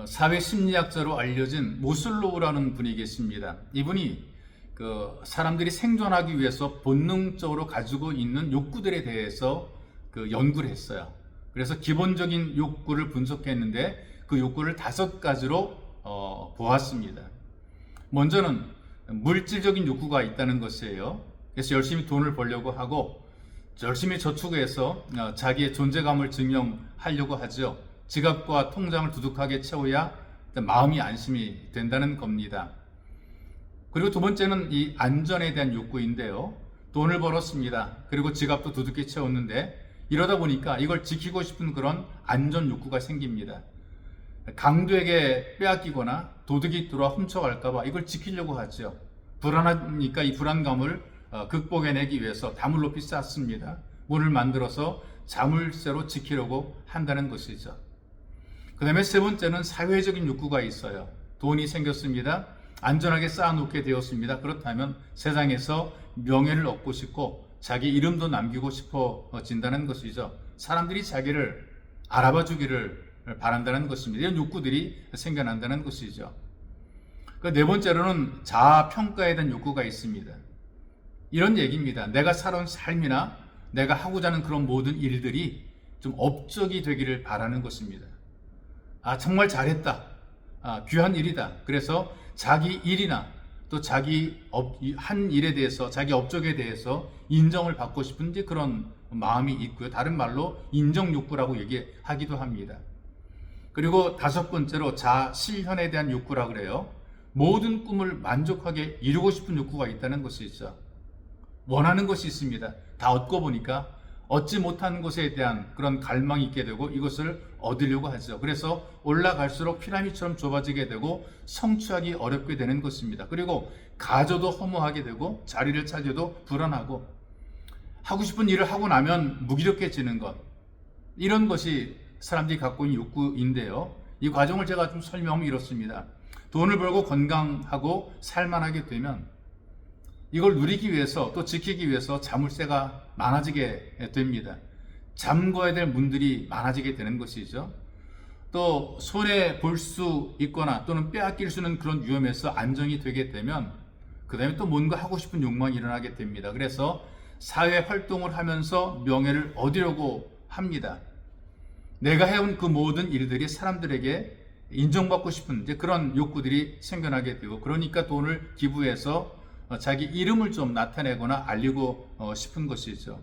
사회 심리학자로 알려진 모슬로우라는 분이 계십니다. 이분이 사람들이 생존하기 위해서 본능적으로 가지고 있는 욕구들에 대해서 연구를 했어요. 그래서 기본적인 욕구를 분석했는데 그 욕구를 5가지로 보았습니다. 먼저는 물질적인 욕구가 있다는 것이에요. 그래서 열심히 돈을 벌려고 하고 열심히 저축해서 자기의 존재감을 증명하려고 하죠. 지갑과 통장을 두둑하게 채워야 마음이 안심이 된다는 겁니다. 그리고 두 번째는 이 안전에 대한 욕구인데요. 돈을 벌었습니다. 그리고 지갑도 두둑히 채웠는데 이러다 보니까 이걸 지키고 싶은 그런 안전 욕구가 생깁니다. 강도에게 빼앗기거나 도둑이 들어와 훔쳐갈까봐 이걸 지키려고 하죠. 불안하니까 이 불안감을 극복해내기 위해서 담을 높이 쌓습니다. 문을 만들어서 자물쇠로 지키려고 한다는 것이죠. 그 다음에 세 번째는 사회적인 욕구가 있어요. 돈이 생겼습니다. 안전하게 쌓아놓게 되었습니다. 그렇다면 세상에서 명예를 얻고 싶고 자기 이름도 남기고 싶어진다는 것이죠. 사람들이 자기를 알아봐 주기를 바란다는 것입니다. 이런 욕구들이 생겨난다는 것이죠. 네 번째로는 자아평가에 대한 욕구가 있습니다. 이런 얘기입니다. 내가 살아온 삶이나 내가 하고자 하는 그런 모든 일들이 좀 업적이 되기를 바라는 것입니다. 정말 잘했다. 귀한 일이다. 그래서 자기 일이나 또 자기 한 일에 대해서 자기 업적에 대해서 인정을 받고 싶은 그런 마음이 있고요. 다른 말로 인정 욕구라고 얘기하기도 합니다. 그리고 5번째로 자실현에 대한 욕구라 그래요. 모든 꿈을 만족하게 이루고 싶은 욕구가 있다는 것이 있죠. 원하는 것이 있습니다. 다 얻고 보니까 얻지 못한 것에 대한 그런 갈망이 있게 되고 이것을 얻으려고 하죠. 그래서 올라갈수록 피라미드처럼 좁아지게 되고 성취하기 어렵게 되는 것입니다. 그리고 가져도 허무하게 되고 자리를 차지해도 불안하고 하고 싶은 일을 하고 나면 무기력해지는 것, 이런 것이 사람들이 갖고 있는 욕구인데요. 이 과정을 제가 좀 설명하면 이렇습니다. 돈을 벌고 건강하고 살만하게 되면 이걸 누리기 위해서 또 지키기 위해서 자물쇠가 많아지게 됩니다. 잠궈야 될 문들이 많아지게 되는 것이죠. 또 손에 볼 수 있거나 또는 빼앗길 수 있는 그런 위험에서 안정이 되게 되면 그 다음에 또 뭔가 하고 싶은 욕망이 일어나게 됩니다. 그래서 사회 활동을 하면서 명예를 얻으려고 합니다. 내가 해온 그 모든 일들이 사람들에게 인정받고 싶은 그런 욕구들이 생겨나게 되고, 그러니까 돈을 기부해서 자기 이름을 좀 나타내거나 알리고 싶은 것이죠.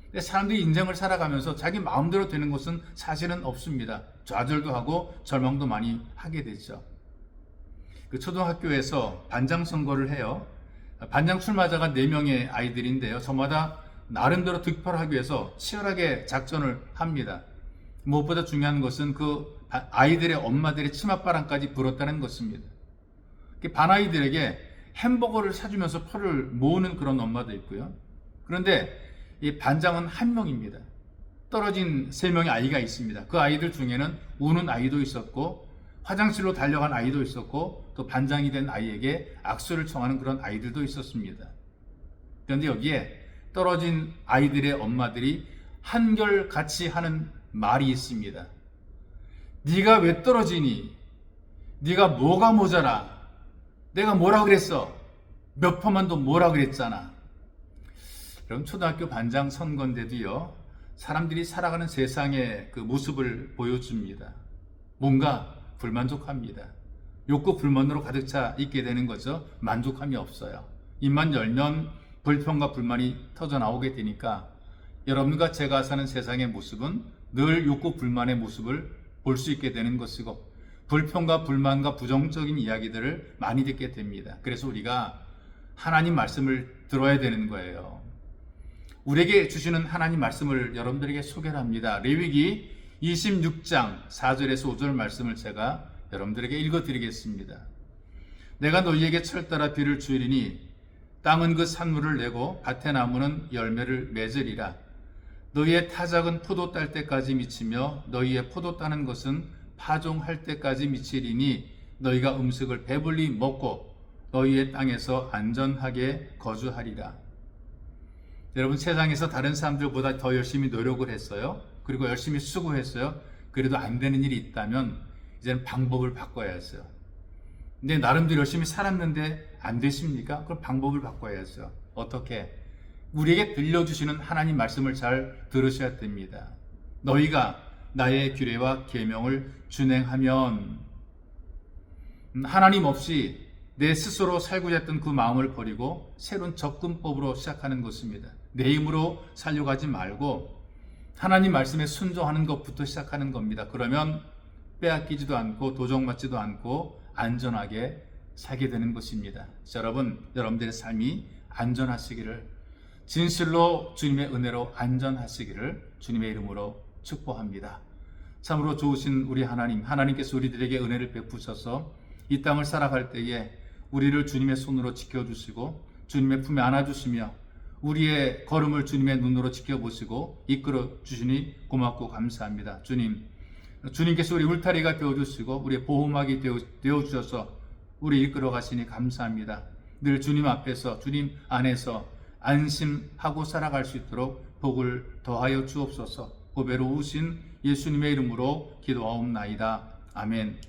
근데 사람들이 인생을 살아가면서 자기 마음대로 되는 것은 사실은 없습니다. 좌절도 하고 절망도 많이 하게 되죠. 초등학교에서 반장 선거를 해요. 반장 출마자가 4명의 아이들인데요. 저마다 나름대로 득표를 하기 위해서 치열하게 작전을 합니다. 무엇보다 중요한 것은 그 아이들의 엄마들의 치맛바람까지 불었다는 것입니다. 반 아이들에게 햄버거를 사주면서 표를 모으는 그런 엄마도 있고요. 그런데 이 반장은 1명입니다. 떨어진 3명의 아이가 있습니다. 그 아이들 중에는 우는 아이도 있었고 화장실로 달려간 아이도 있었고 또 반장이 된 아이에게 악수를 청하는 그런 아이들도 있었습니다. 그런데 여기에 떨어진 아이들의 엄마들이 한결같이 하는 말이 있습니다. 네가 왜 떨어지니? 네가 뭐가 모자라? 내가 뭐라 그랬어? 몇 퍼만 더 뭐라 그랬잖아. 그럼 초등학교 반장 선거인데도요, 사람들이 살아가는 세상의 그 모습을 보여줍니다. 뭔가 불만족합니다. 욕구 불만으로 가득 차 있게 되는 거죠. 만족함이 없어요. 입만 열면 불평과 불만이 터져 나오게 되니까 여러분과 제가 사는 세상의 모습은 늘 욕구 불만의 모습을 볼 수 있게 되는 것이고, 불평과 불만과 부정적인 이야기들을 많이 듣게 됩니다. 그래서 우리가 하나님 말씀을 들어야 되는 거예요. 우리에게 주시는 하나님 말씀을 여러분들에게 소개를 합니다. 레위기 26장 4절에서 5절 말씀을 제가 여러분들에게 읽어드리겠습니다. 내가 너희에게 철따라 비를 주리니 땅은 그 산물을 내고 밭의 나무는 열매를 맺으리라. 너희의 타작은 포도 딸 때까지 미치며 너희의 포도 따는 것은 파종할 때까지 미치리니 너희가 음식을 배불리 먹고 너희의 땅에서 안전하게 거주하리라. 여러분, 세상에서 다른 사람들보다 더 열심히 노력을 했어요. 그리고 열심히 수고했어요. 그래도 안 되는 일이 있다면 이제는 방법을 바꿔야죠. 근데 나름대로 열심히 살았는데 안 되십니까? 그럼 방법을 바꿔야죠. 어떻게? 우리에게 들려주시는 하나님 말씀을 잘 들으셔야 됩니다. 너희가 나의 규례와 계명을 준행하면, 하나님 없이 내 스스로 살고자 했던 그 마음을 버리고 새로운 접근법으로 시작하는 것입니다. 내 힘으로 살려고 하지 말고 하나님 말씀에 순종하는 것부터 시작하는 겁니다. 그러면 빼앗기지도 않고 도적맞지도 않고 안전하게 살게 되는 것입니다. 여러분, 여러분들의 삶이 안전하시기를, 진실로 주님의 은혜로 안전하시기를 주님의 이름으로 축복합니다. 참으로 좋으신 우리 하나님, 하나님께서 우리들에게 은혜를 베푸셔서 이 땅을 살아갈 때에 우리를 주님의 손으로 지켜주시고 주님의 품에 안아주시며 우리의 걸음을 주님의 눈으로 지켜보시고 이끌어 주시니 고맙고 감사합니다. 주님께서 우리 울타리가 되어주시고 우리의 보호막이 되어주셔서 우리 이끌어 가시니 감사합니다. 늘 주님 앞에서, 주님 안에서 안심하고 살아갈 수 있도록 복을 더하여 주옵소서. 보배로우신 예수님의 이름으로 기도하옵나이다. 아멘.